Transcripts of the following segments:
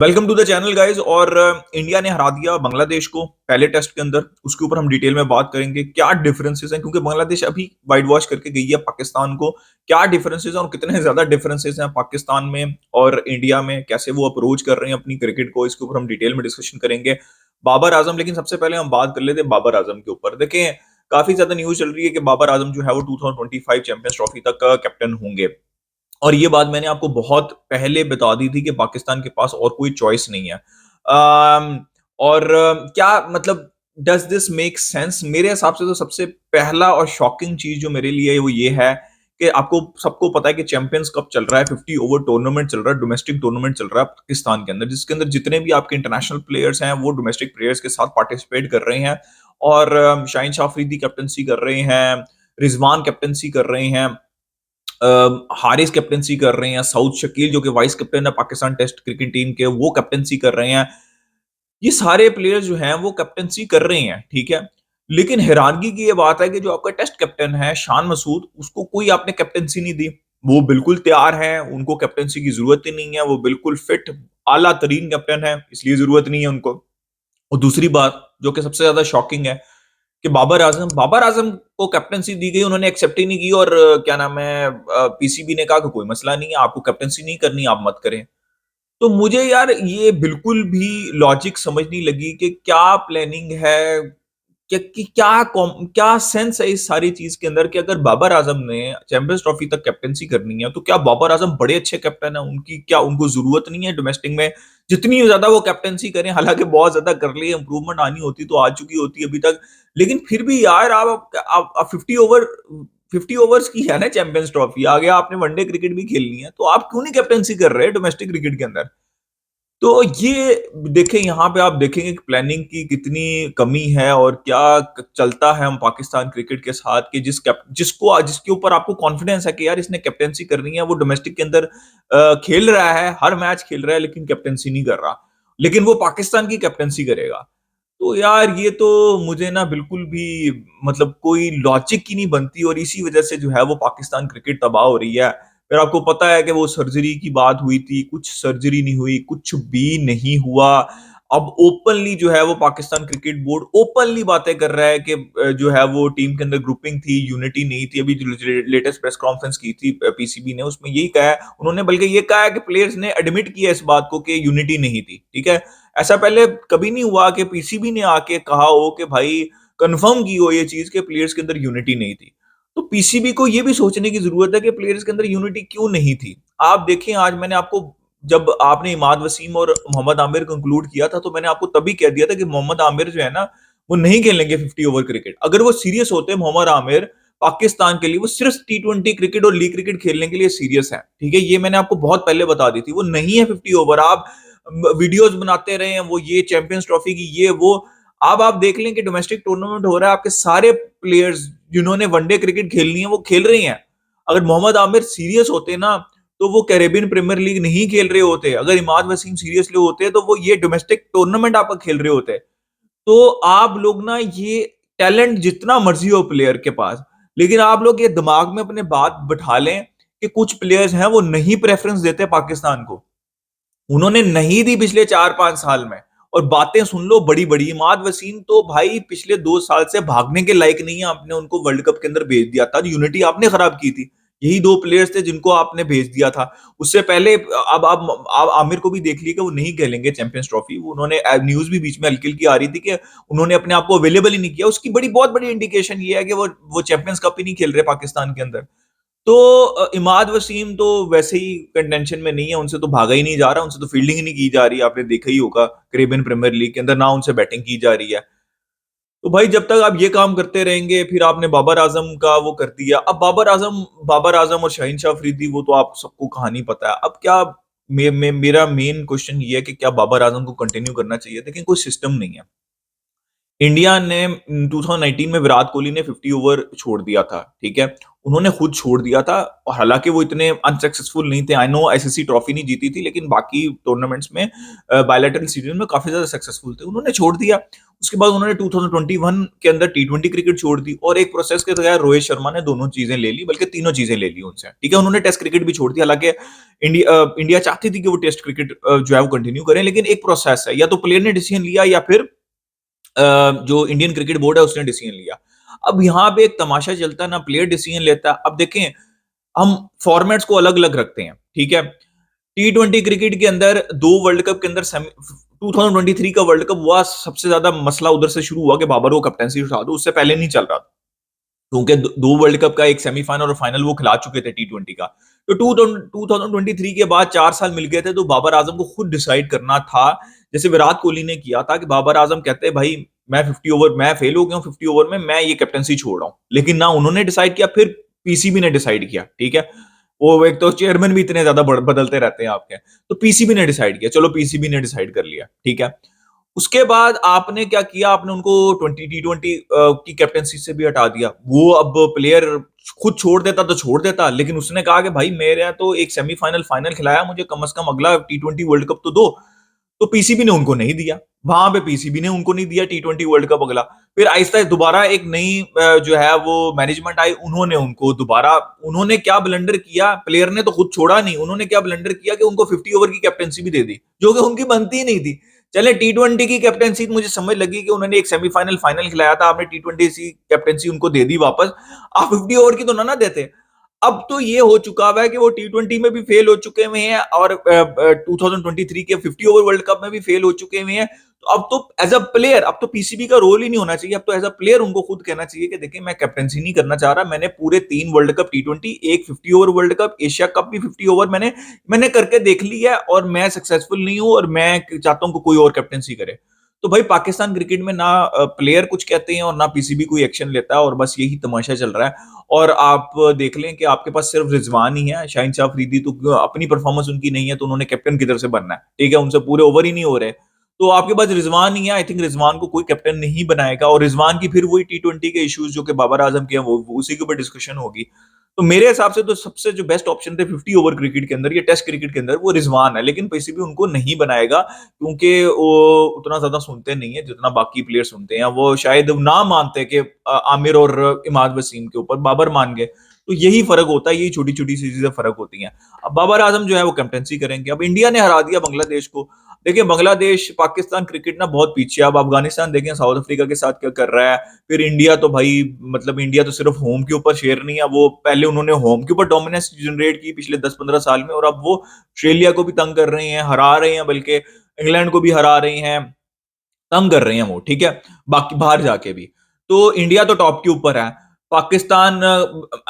Welcome to the channel guys. और India ने हरा दिया बांग्लादेश को पहले टेस्ट के अंदर। उसके ऊपर हम डिटेल में बात करेंगे क्या डिफरेंसेस हैं, क्योंकि बांग्लादेश अभी वाइट वॉश करके गई है पाकिस्तान को। क्या डिफरेंसेस हैं और कितने ज्यादा डिफरेंसेस हैं पाकिस्तान में और इंडिया में, कैसे वो अप्रोच कर रहे हैं अपनी क्रिकेट को, इसके ऊपर हम डिटेल में डिस्कशन करेंगे। बाबर आजम, लेकिन सबसे पहले हम बात कर लेते हैं बाबर आजम के ऊपर। देखें, काफी ज्यादा न्यूज चल रही है कि बाबर आजम जो है वो 2025 चैंपियंस ट्रॉफी तक का कैप्टन होंगे। और ये बात मैंने आपको बहुत पहले बता दी थी कि पाकिस्तान के पास और कोई चॉइस नहीं है। क्या मतलब, डज दिस मेक सेंस? मेरे हिसाब से तो सबसे पहला और शॉकिंग चीज जो मेरे लिए वो ये है कि आपको सबको पता है कि चैंपियंस कप चल रहा है, 50 ओवर टूर्नामेंट चल रहा है, डोमेस्टिक टूर्नामेंट चल रहा है पाकिस्तान के अंदर, जिसके अंदर जितने भी आपके इंटरनेशनल प्लेयर्स हैं वो डोमेस्टिक प्लेयर्स के साथ पार्टिसिपेट कर रहे हैं। और शाहिन शाह अफरीदी कैप्टनसी कर रहे हैं, रिजवान कैप्टनसी कर रहे हैं, हारिस कैप्टनसी कर रहे हैं, साउथ शकील जो कि वाइस कैप्टन है पाकिस्तान टेस्ट क्रिकेट टीम के, वो कैप्टनसी कर रहे हैं। ये सारे प्लेयर्स जो हैं वो कैप्टनसी कर रहे हैं, ठीक है। लेकिन हैरानगी की ये बात है कि जो आपका टेस्ट कैप्टन है शान मसूद, उसको कोई आपने कैप्टनसी नहीं दी। वो बिल्कुल तैयार है, उनको कैप्टनसी की जरूरत ही नहीं है, वो बिल्कुल फिट आला तरीन कैप्टन है, इसलिए जरूरत नहीं है उनको। और दूसरी बात जो कि सबसे ज्यादा शॉकिंग है कि बाबर आजम को कैप्टनसी दी गई, उन्होंने एक्सेप्ट ही नहीं की। और क्या नाम है, पीसीबी ने कहा कि कोई मसला नहीं है, आपको कैप्टनसी नहीं करनी, आप मत करें। तो मुझे यार ये बिल्कुल भी लॉजिक समझ नहीं लगी कि क्या प्लानिंग है, क्या सेंस है इस सारी चीज के अंदर कि अगर बाबर आजम ने चैंपियंस ट्रॉफी तक कैप्टनसी करनी है तो क्या बाबर आजम बड़े अच्छे कैप्टन है, उनकी क्या उनको जरूरत नहीं है डोमेस्टिक में जितनी ज्यादा वो कैप्टनसी करें? हालांकि बहुत ज्यादा कर ली, इंप्रूवमेंट आनी होती तो आ चुकी होती अभी तक। लेकिन फिर भी यार आप 50 ओवर्स की है ना चैंपियंस ट्रॉफी, आगे आपने वनडे क्रिकेट भी खेलनी है, तो आप क्यों नहीं कैप्टनसी कर रहे डोमेस्टिक क्रिकेट के अंदर? तो ये देखें, यहाँ पे आप देखेंगे कि प्लानिंग की कितनी कमी है और क्या चलता है हम पाकिस्तान क्रिकेट के साथ कि जिसके ऊपर आपको कॉन्फिडेंस है कि यार इसने कैप्टेंसी करनी है, वो डोमेस्टिक के अंदर खेल रहा है, हर मैच खेल रहा है, लेकिन कैप्टेंसी नहीं कर रहा, लेकिन वो पाकिस्तान की कैप्टेंसी करेगा। तो यार ये तो मुझे ना बिल्कुल भी मतलब कोई लॉजिक ही नहीं बनती, और इसी वजह से जो है वो पाकिस्तान क्रिकेट तबाह हो रही है। फिर आपको पता है कि वो सर्जरी की बात हुई थी, कुछ सर्जरी नहीं हुई, कुछ भी नहीं हुआ। अब ओपनली जो है वो पाकिस्तान क्रिकेट बोर्ड ओपनली बातें कर रहा है कि जो है वो टीम के अंदर ग्रुपिंग थी, यूनिटी नहीं थी। अभी जो लेटेस्ट प्रेस कॉन्फ्रेंस की थी पीसीबी ने, उसमें यही कहा है उन्होंने, बल्कि ये कहा है कि प्लेयर्स ने एडमिट किया इस बात को कि यूनिटी नहीं थी, ठीक है। ऐसा पहले कभी नहीं हुआ कि पीसीबी ने आके कहा हो कि भाई कंफर्म की हो ये चीज कि प्लेयर्स के अंदर यूनिटी नहीं थी। तो पीसीबी को ये भी सोचने की जरूरत है कि प्लेयर्स के अंदर यूनिटी क्यों नहीं थी। आप देखें, आज मैंने आपको, जब आपने इमाद वसीम और मोहम्मद आमिर कंक्लूड किया था, तो मैंने आपको तभी कह दिया था कि मोहम्मद आमिर जो है ना, वो नहीं खेलेंगे 50 ओवर क्रिकेट। अगर वो सीरियस होते मोहम्मद आमिर पाकिस्तान के लिए, वो सिर्फ T20 क्रिकेट और लीग क्रिकेट खेलने के लिए सीरियस है, ठीक है। ये मैंने आपको बहुत पहले बता दी थी, वो नहीं है 50 ओवर। आप वीडियोस बनाते रहे हैं, वो ये चैंपियंस ट्रॉफी की ये वो। अब आप देख लें कि डोमेस्टिक टूर्नामेंट हो रहा है, आपके सारे प्लेयर्स जिन्होंने वनडे क्रिकेट खेलनी है वो खेल रहे हैं। अगर मोहम्मद आमिर सीरियस होते ना, तो वो कैरेबियन प्रीमियर लीग नहीं खेल रहे होते। अगर इमाद वसीम सीरियसली होते तो वो ये डोमेस्टिक टूर्नामेंट आपका खेल रहे होते। तो आप लोग ना, ये टैलेंट जितना मर्जी हो प्लेयर के पास, लेकिन आप लोग ये दिमाग में अपने बात बिठा लें कि कुछ प्लेयर्स हैं वो नहीं प्रेफरेंस देते पाकिस्तान को, उन्होंने नहीं दी पिछले 4-5 साल में। और बातें सुन लो बड़ी बड़ी, इमाद वसीम तो भाई पिछले 2 साल से भागने के लायक नहीं है, आपने उनको वर्ल्ड कप के अंदर भेज दिया था, यूनिटी आपने खराब की थी। यही दो प्लेयर्स थे जिनको आपने भेज दिया था। उससे पहले अब आप आमिर को भी देख ली कि वो नहीं खेलेंगे चैंपियंस ट्रॉफी। उन्होंने न्यूज भी बीच में हल्की हल्की आ रही थी कि उन्होंने अपने आप को अवेलेबल ही नहीं किया। उसकी बहुत बड़ी इंडिकेशन ये है कि वो चैंपियंस कप ही नहीं खेल रहे पाकिस्तान के अंदर। तो इमाद वसीम तो वैसे ही कंटेंशन में नहीं है, उनसे तो भागा ही नहीं जा रहा, उनसे तो फील्डिंग ही नहीं की जा रही, आपने देखा ही होगा कैरेबियन प्रीमियर लीग के अंदर ना उनसे बैटिंग की जा रही है। तो भाई जब तक आप ये काम करते रहेंगे, फिर आपने बाबर आजम का वो कर दिया। अब बाबर आजम और शाहीन शाह अफरीदी, वो तो आप सबको कहानी पता है। अब क्या मेरा मेन क्वेश्चन ये है कि क्या बाबर आजम को कंटिन्यू करना चाहिए? लेकिन कोई सिस्टम नहीं है। इंडिया ने 2019 में विराट कोहली ने 50 ओवर छोड़ दिया था, ठीक है। उन्होंने खुद छोड़ दिया था और हालांकि वो इतने अनसक्सेसफुल नहीं थे। आई नो आईसीसी ट्रॉफी नहीं जीती थी, लेकिन बाकी टूर्नामेंट्स में बायलैटरल सीरीज में काफी ज्यादा सक्सेसफुल थे। उन्होंने छोड़ दिया। उसके बाद उन्होंने 2021 के अंदर टी20 क्रिकेट छोड़ दी और एक प्रोसेस के तहत रोहित शर्मा ने दोनों चीजें ले ली, बल्कि तीनों चीजें ले ली उनसे। ठीक है, उन्होंने टेस्ट क्रिकेट भी छोड़ दी। हालांकि इंडिया चाहती थी कि वो टेस्ट क्रिकेट जो है वो कंटिन्यू करें, लेकिन एक प्रोसेस है, या तो प्लेयर ने डिसीजन लिया या फिर जो इंडियन क्रिकेट बोर्ड है उसने डिसीजन लिया। अब यहाँ पे एक तमाशा चलता है ना, प्लेयर डिसीजन लेता है। अब देखें, हम फॉर्मेट्स को अलग अलग रखते हैं, ठीक है। टी20 क्रिकेट के अंदर दो वर्ल्ड कप के अंदर 2023 का वर्ल्ड कप हुआ, सबसे ज्यादा मसला उधर से शुरू हुआ कि बाबर को कैप्टंसी उठा दो, उससे पहले नहीं चल रहा था क्योंकि दो वर्ल्ड कप का एक सेमीफाइनल और फाइनल वो खिला चुके थे टी20 का। तो 2023 के बाद 4 साल मिल गए थे, तो बाबर आजम को खुद डिसाइड करना था, जैसे विराट कोहली ने किया था कि बाबर आजम कहते हैं भाई मैं 50 ओवर, मैं फेल हो गया हूं 50 ओवर में, मैं ये कैप्टंसी छोड़ रहा हूं। लेकिन ना उन्होंने डिसाइड किया, फिर पीसीबी ने डिसाइड किया। ठीक है, वो एक तो चेयरमैन भी इतने ज्यादा बदलते रहते हैं आपके, तो पीसीबी ने डिसाइड किया, चलो पीसीबी ने डिसाइड कर लिया, ठीक है। उसके बाद आपने क्या किया, आपने उनको T20 की कैप्टनसी से भी हटा दिया। वो अब प्लेयर खुद छोड़ देता तो छोड़ देता, लेकिन उसने कहा कि भाई मेरे तो एक सेमीफाइनल फाइनल खिलाया, मुझे कम से कम अगला T20 वर्ल्ड कप तो दो। तो पीसीबी ने उनको नहीं दिया, वहां पे पीसीबी ने उनको नहीं दिया T20 वर्ल्ड कप अगला। फिर आहिस्ता दोबारा एक नई जो है वो मैनेजमेंट आई, उन्होंने उनको दोबारा, उन्होंने क्या ब्लंडर किया, प्लेयर ने तो खुद छोड़ा नहीं, उन्होंने क्या ब्लंडर किया कि उनको 50 ओवर की कैप्टनसी भी दे दी, जो कि उनकी बनती ही नहीं थी। चले T20 की कैप्टनसी मुझे समझ लगी कि उन्होंने एक सेमीफाइनल फाइनल खिलाया था, आपने T20 की कैप्टनसी उनको दे दी वापस, आप 50 ओवर की तो ना देते। अब तो ये हो चुका हुआ है कि वो टी20 में भी फेल हो चुके हुए हैं और 2023 के 50 ओवर वर्ल्ड कप में भी फेल हो चुके हुए हैं। तो अब तो एज अ प्लेयर, अब तो पीसीबी का रोल ही नहीं होना चाहिए, अब तो एज अ प्लेयर उनको खुद कहना चाहिए कि देखिए मैं कैप्टनसी नहीं करना चाह रहा, मैंने पूरे 3 वर्ल्ड कप T20, एक 50 over world cup, Asia cup भी 50 ओवर मैंने मैंने करके देख ली है और मैं सक्सेसफुल नहीं हूं और मैं चाहता हूं कि कोई और कैप्टनसी करे। तो भाई पाकिस्तान क्रिकेट में ना प्लेयर कुछ कहते हैं और ना पीसीबी कोई एक्शन लेता है, और बस यही तमाशा चल रहा है। और आप देख लें कि आपके पास सिर्फ रिजवान ही है, शाहिन शाह अफरीदी तो अपनी परफॉर्मेंस उनकी नहीं है, तो उन्होंने कैप्टन किधर से बनना है, ठीक है, उनसे पूरे ओवर ही नहीं हो रहे। तो आपके पास रिजवान ही है, आई थिंक रिजवान को कोई कैप्टन नहीं बनाएगा, और रिजवान की फिर वही T20 के इश्यूज जो कि बाबर आजम के हैं, वो उसी के ऊपर डिस्कशन होगी। तो मेरे हिसाब से तो सबसे जो बेस्ट ऑप्शन थे 50 ओवर क्रिकेट के अंदर या टेस्ट क्रिकेट के अंदर, वो रिजवान है, लेकिन पीसीबी उनको नहीं बनाएगा क्योंकि वो उतना ज्यादा सुनते नहीं है जितना बाकी प्लेयर सुनते हैं। वो शायद ना मानते कि आमिर और इमाद वसीम के ऊपर बाबर मान गए। तो यही फर्क होता है, यही छोटी छोटी सी चीजें फर्क होती हैं। अब बाबर आजम जो है वो कैप्टनसी करेंगे। अब इंडिया ने हरा दिया बांग्लादेश को। देखिए बांग्लादेश, पाकिस्तान क्रिकेट ना बहुत पीछे। अब अफगानिस्तान देखें साउथ अफ्रीका के साथ क्या कर रहा है। फिर इंडिया तो भाई, मतलब इंडिया तो सिर्फ होम के ऊपर शेर नहीं है, वो पहले उन्होंने होम के ऊपर डोमिनेंस जनरेट की पिछले 10-15 साल में, और अब वो ऑस्ट्रेलिया को भी तंग कर रहे हैं, हरा रहे हैं, बल्कि इंग्लैंड को भी हरा रहे हैं, तंग कर रहे हैं वो, ठीक है, बाकी बाहर जाके भी। तो इंडिया तो टॉप के ऊपर है। पाकिस्तान,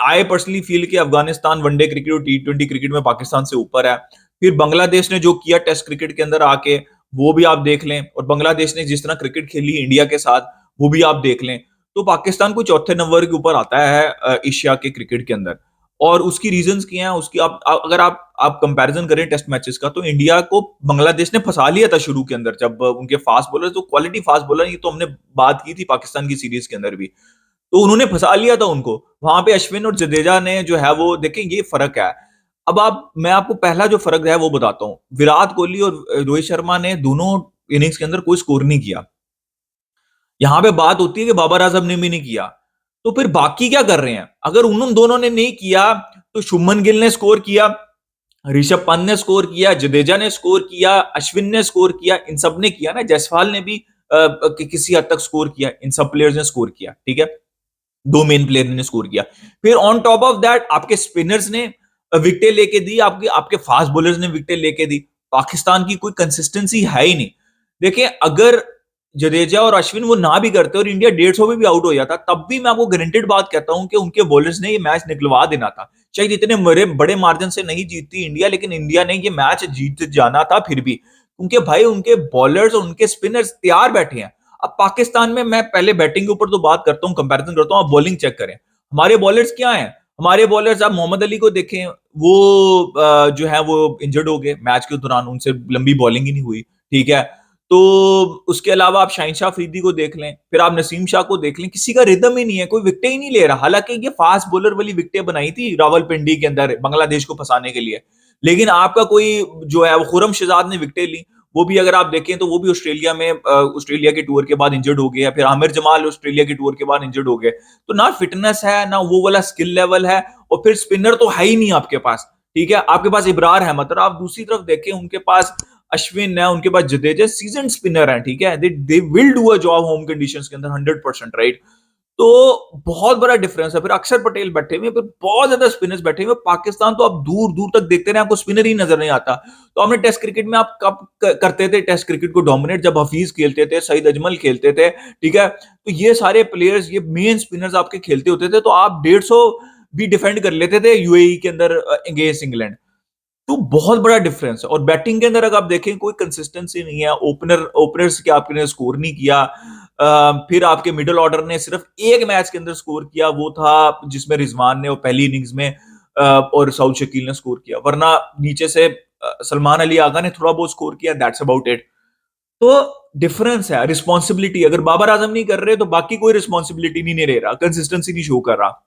आई पर्सनली फील कि अफगानिस्तान वनडे क्रिकेट और T20 क्रिकेट में पाकिस्तान से ऊपर है। फिर बांग्लादेश ने जो किया टेस्ट क्रिकेट के अंदर आके, वो भी आप देख लें, और बांग्लादेश ने जिस तरह क्रिकेट खेली इंडिया के साथ, वो भी आप देख लें। तो पाकिस्तान को चौथे नंबर के ऊपर आता है एशिया के क्रिकेट के अंदर। और उसकी रीजंस क्या हैं, उसकी अगर आप कंपैरिजन करें टेस्ट मैचेस का, तो इंडिया को बांग्लादेश ने फंसा लिया था शुरू के अंदर, जब उनके फास्ट बॉलर, तो क्वालिटी फास्ट बॉलर, ये तो हमने बात की थी पाकिस्तान की सीरीज के अंदर भी, तो उन्होंने फंसा लिया था उनको। वहां पे अश्विन और जडेजा ने जो है वो, देखें ये फर्क है। अब मैं आपको पहला जो फर्क है वो बताता हूँ। विराट कोहली और रोहित शर्मा ने दोनों इनिंग्स के अंदर कोई स्कोर नहीं किया। यहां पे बात होती है कि बाबर आजम ने भी नहीं किया, तो फिर बाकी क्या कर रहे हैं? अगर उन दोनों ने नहीं किया, तो शुभमन गिल ने स्कोर किया, ऋषभ पंत ने स्कोर किया, जडेजा ने स्कोर किया, अश्विन ने स्कोर किया, इन सब ने किया ना, जायसवाल ने भी किसी हद तक स्कोर किया, इन सब प्लेयर्स ने स्कोर किया, ठीक है, दो मेन प्लेयर ने स्कोर किया। फिर ऑन टॉप ऑफ दैट आपके स्पिनर्स ने विकेटें लेके दी, आपके आपके फास्ट बॉलर्स ने विकेटें लेके दी। पाकिस्तान की कोई कंसिस्टेंसी है ही नहीं। देखिए अगर जडेजा और अश्विन वो ना भी करते और इंडिया 150 में भी आउट हो जाता, तब भी मैं आपको गारंटेड बात कहता हूं कि उनके बॉलर्स ने ये मैच निकलवा देना था। शायद इतने बड़े बड़े मार्जिन से नहीं जीतती इंडिया, लेकिन इंडिया ने ये मैच जीत जाना था फिर भी, क्योंकि भाई उनके बॉलर्स और उनके स्पिनर्स तैयार बैठे हैं। अब पाकिस्तान में, मैं पहले बैटिंग के ऊपर तो बात करता हूं, कंपैरिजन करता हूं, आप बॉलिंग चेक करें। हमारे बॉलर्स क्या हैं? हमारे बॉलर्स, आप मोहम्मद अली को देखें, वो जो है वो इंजर्ड हो गए मैच के दौरान, उनसे लंबी बॉलिंग ही नहीं हुई, ठीक है। तो उसके अलावा आप शाहिन शाह अफरीदी को देख लें, फिर आप नसीम शाह को देख लें, किसी का रिदम ही नहीं है, कोई विकेट ही नहीं ले रहा। हालांकि ये फास्ट बॉलर वाली विकेटें बनाई थी रावलपिंडी के अंदर बांग्लादेश को फंसाने के लिए, लेकिन आपका कोई जो है वो खुरम शहजाद ने विकेटें ली, वो भी अगर आप देखें तो वो भी ऑस्ट्रेलिया में ऑस्ट्रेलिया के टूर के बाद इंजर्ड हो गया, फिर आमिर जमाल ऑस्ट्रेलिया के टूर के बाद इंजर्ड हो गए। तो ना फिटनेस है, ना वो वाला स्किल लेवल है, और फिर स्पिनर तो है ही नहीं आपके पास। ठीक है, आपके पास इब्रार अहमद, और आप दूसरी तरफ देखें उनके पास अश्विन है, उनके पास जडेजा, सीजन स्पिनर है। ठीक है, they will do a job home conditions के अंदर 100%, राइट। तो बहुत बड़ा डिफरेंस है। फिर अक्षर पटेल बैठे हुए, फिर बहुत ज्यादा स्पिनर्स बैठे हुए। पाकिस्तान तो आप दूर दूर तक देखते रहे, आपको स्पिनर ही नजर नहीं आता। तो आपने टेस्ट क्रिकेट में आप कब करते थे टेस्ट क्रिकेट को डोमिनेट? जब हफीज खेलते थे, सईद अजमल खेलते थे, ठीक है, तो ये सारे प्लेयर्स, ये मेन स्पिनर्स आपके खेलते होते थे, तो आप 150 भी डिफेंड कर लेते थे यूएई के अंदर अगेंस्ट इंग्लैंड। तो बहुत बड़ा डिफरेंस है। और बैटिंग के अंदर अगर आप देखें, कोई कंसिस्टेंसी नहीं है। ओपनर्स के आपने स्कोर नहीं किया। फिर आपके मिडिल ऑर्डर ने सिर्फ एक मैच के अंदर स्कोर किया, वो था जिसमें रिजवान ने वो पहली इनिंग्स में और सऊद शकील ने स्कोर किया, वरना नीचे से सलमान अली आगा ने थोड़ा बहुत स्कोर किया, दैट्स अबाउट इट। तो डिफरेंस है रिस्पॉन्सिबिलिटी। अगर बाबर आजम नहीं कर रहे तो बाकी कोई रिस्पॉन्सिबिलिटी नहीं ले रहा, कंसिस्टेंसी नहीं शो कर रहा।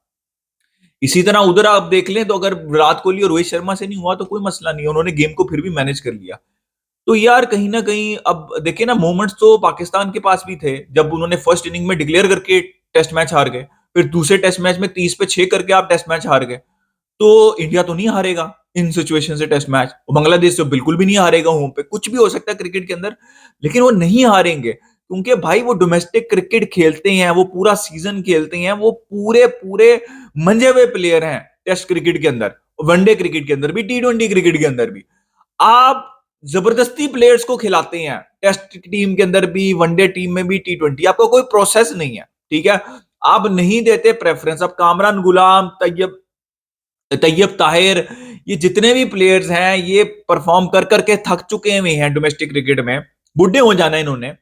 इसी तरह उधर आप देख लें तो अगर विराट कोहली और रोहित शर्मा से नहीं हुआ तो कोई मसला नहीं है, उन्होंने गेम को फिर भी मैनेज कर लिया। तो यार कहीं ना कहीं अब देखिए ना, मोमेंट्स तो पाकिस्तान के पास भी थे जब उन्होंने फर्स्ट इनिंग में डिक्लेयर करके टेस्ट मैच हार गए, फिर दूसरे टेस्ट मैच में 30 पे 6 करके आप टेस्ट मैच हार गए। तो इंडिया तो नहीं हारेगा इन सिचुएशन से टेस्ट मैच, और बांग्लादेश तो बिल्कुल भी नहीं हारेगा होम पे। कुछ भी हो सकता है क्रिकेट के अंदर, लेकिन वो नहीं हारेंगे क्योंकि भाई वो डोमेस्टिक क्रिकेट खेलते हैं, वो पूरा सीजन खेलते हैं, वो पूरे पूरे मंजे हुए प्लेयर हैं टेस्ट क्रिकेट के अंदर, वनडे क्रिकेट के अंदर भी, T20 क्रिकेट के अंदर भी। आप जबरदस्ती प्लेयर्स को खिलाते हैं टेस्ट टीम के अंदर भी, वनडे टीम में भी, T20। आपका कोई प्रोसेस नहीं है, ठीक है। आप नहीं देते प्रेफरेंस। अब कामरान गुलाम, तैयब तैयब ताहिर, ये जितने भी प्लेयर्स हैं, ये परफॉर्म कर करके थक चुके हुए हैं डोमेस्टिक क्रिकेट में, बुढ़े हो जाना इन्होंने,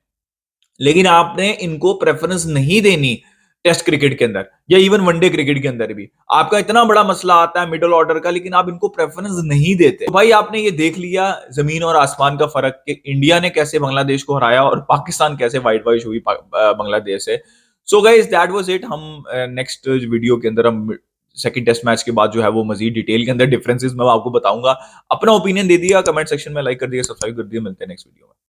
लेकिन आपने इनको प्रेफरेंस नहीं देनी टेस्ट क्रिकेट के अंदर या इवन वनडे क्रिकेट के अंदर भी। आपका इतना बड़ा मसला आता है मिडिल ऑर्डर का, लेकिन आप इनको प्रेफरेंस नहीं देते। तो भाई आपने ये देख लिया जमीन और आसमान का फर्क कि इंडिया ने कैसे बांग्लादेश को हराया और पाकिस्तान कैसे वाइट वॉश हुई बांग्लादेश से। So guys that was it. हम नेक्स्ट वीडियो के अंदर हम सेकंड टेस्ट मैच के बाद जो है वो मजीद डिटेल के अंदर डिफरेंसेस मैं आपको बताऊंगा। अपना ओपिनियन दे दिया कमेंट सेक्शन में, लाइक कर दिया, सब्सक्राइब कर दिया। मिलते हैं नेक्स्ट वीडियो में।